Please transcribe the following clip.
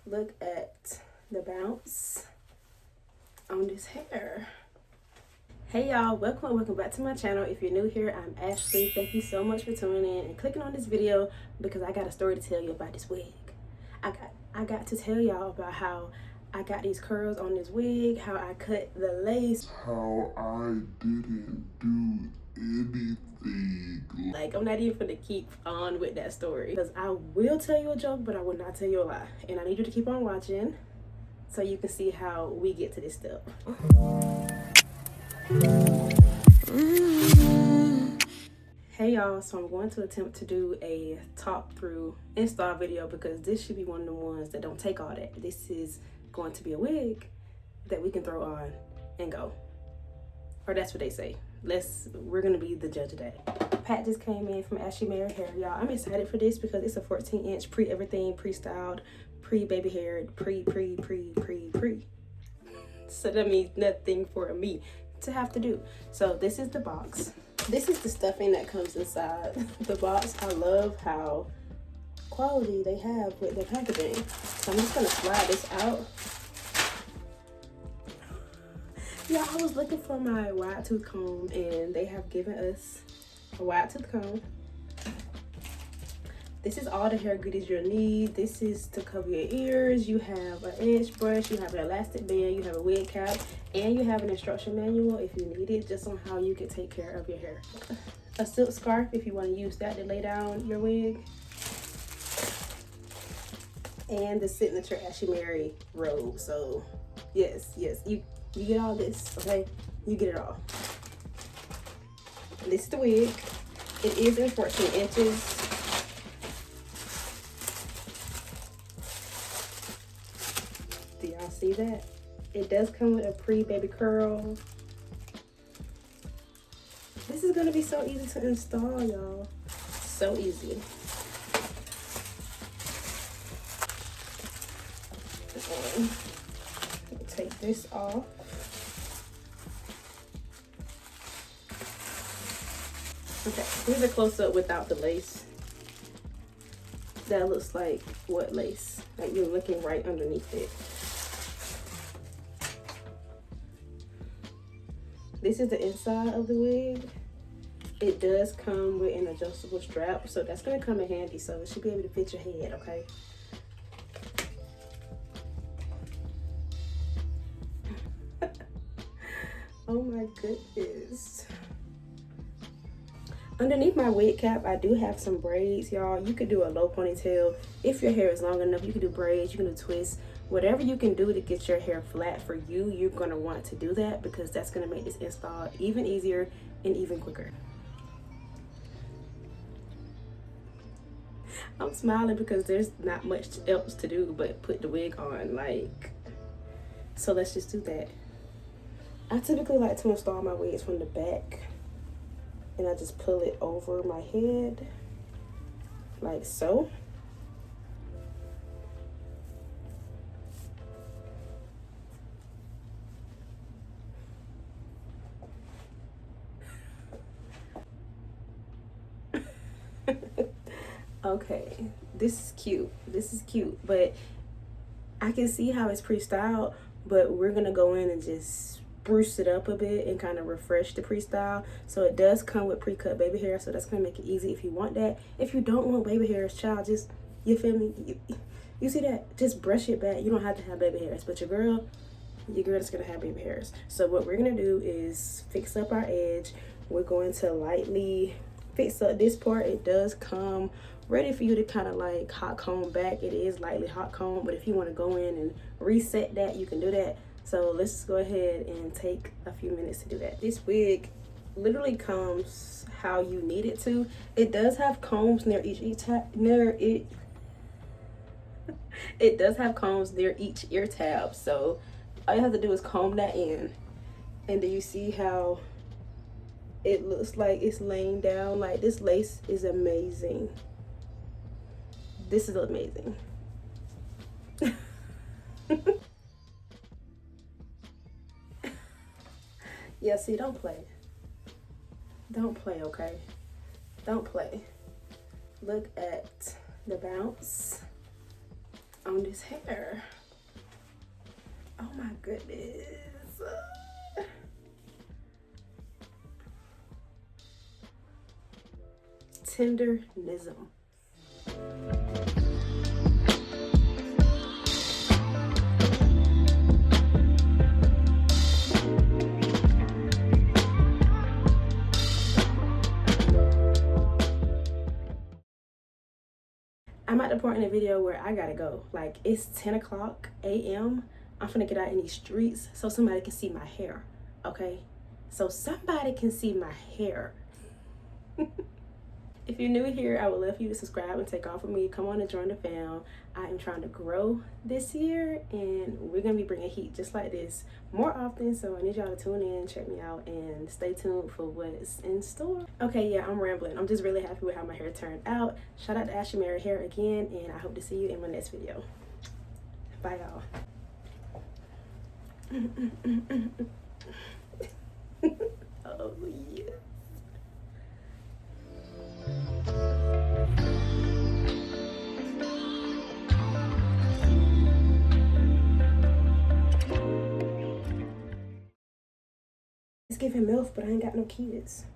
Look at the bounce on this hair. Hey y'all, welcome back to my channel. If you're new here, I'm Ashley. Thank you so much for tuning in and clicking on this video because I got a story to tell you about this wig. I got to tell y'all about how I got these curls on this wig, how I cut the lace, how I didn't do anything. Like, I'm not even gonna keep on with that story because I will tell you a joke, but I will not tell you a lie. And I need you to keep on watching so you can see how we get to this step. Hey y'all, so I'm going to attempt to do a talk through install video because this should be one of the ones that don't take all that. This is going to be a wig that we can throw on and go. Or that's what they say. We're gonna be the judge of that. Pat just came in from Ashimary Hair, y'all. I'm excited for this because it's a 14-inch pre-everything, pre-styled, pre-baby haired, pre. So that means nothing for me to have to do. So this is the box. This is the stuffing that comes inside the box. I love how quality they have with the packaging. So I'm just gonna slide this out. Yeah, I was looking for my wide tooth comb and they have given us a wide tooth comb. This is all the hair goodies you'll need. This is to cover your ears. You have an edge brush, you have an elastic band, you have a wig cap, and you have an instruction manual if you need it, just on how you can take care of your hair. A silk scarf if you want to use that to lay down your wig. And the signature Ashimary robe. So yes, you get all this, okay? You get it all. This is the wig. It is in 14 inches. Do y'all see that? It does come with a pre-baby curl. This is gonna be so easy to install, y'all. So easy. Take this off. Okay, here's a close-up without the lace. That looks like what lace? Like you're looking right underneath it. This is the inside of the wig. It does come with an adjustable strap, so that's gonna come in handy. So it should be able to fit your head, okay? Oh my goodness. Underneath my wig cap, I do have some braids, y'all. You could do a low ponytail. If your hair is long enough, you can do braids, you can do twists. Whatever you can do to get your hair flat for you, you're gonna want to do that because that's gonna make this install even easier and even quicker. I'm smiling because there's not much else to do but put the wig on, like, so let's just do that. I typically like to install my wigs from the back and I just pull it over my head like so. Okay, this is cute, but I can see how it's pre-styled, but we're gonna go in and just spruce it up a bit and kind of refresh the pre-style. So it does come with pre-cut baby hair, so that's gonna make it easy if you want that. If you don't want baby hairs, child, just, you feel me? You see that? Just brush it back. You don't have to have baby hairs, but your girl is gonna have baby hairs. So what we're gonna do is fix up our edge. We're going to lightly fix up this part. It does come ready for you to kind of like hot comb back. It is lightly hot comb, but if you want to go in and reset that, you can do that. So let's go ahead and take a few minutes to do that. This wig literally comes how you need it to. It does have combs near each it does have combs near each ear tab. So all you have to do is comb that in, and do you see how it looks like it's laying down? Like, this lace is amazing. This is amazing. Yeah, see, don't play. Don't play, okay? Don't play. Look at the bounce on this hair. Oh my goodness. Tendernism. I'm at the point in the video where I gotta go. Like, it's 10 o'clock a.m. I'm finna get out in these streets so somebody can see my hair, okay? So somebody can see my hair. If you're new here, I would love for you to subscribe and take off with me. Come on and join the fam. I am trying to grow this year, and we're gonna be bringing heat just like this more often. So I need y'all to tune in, check me out, and stay tuned for what's in store. Okay, yeah, I'm rambling. I'm just really happy with how my hair turned out. Shout out to Ashimary Hair again, and I hope to see you in my next video. Bye, y'all. Oh, yeah. It's giving MILF, but I ain't got no kids.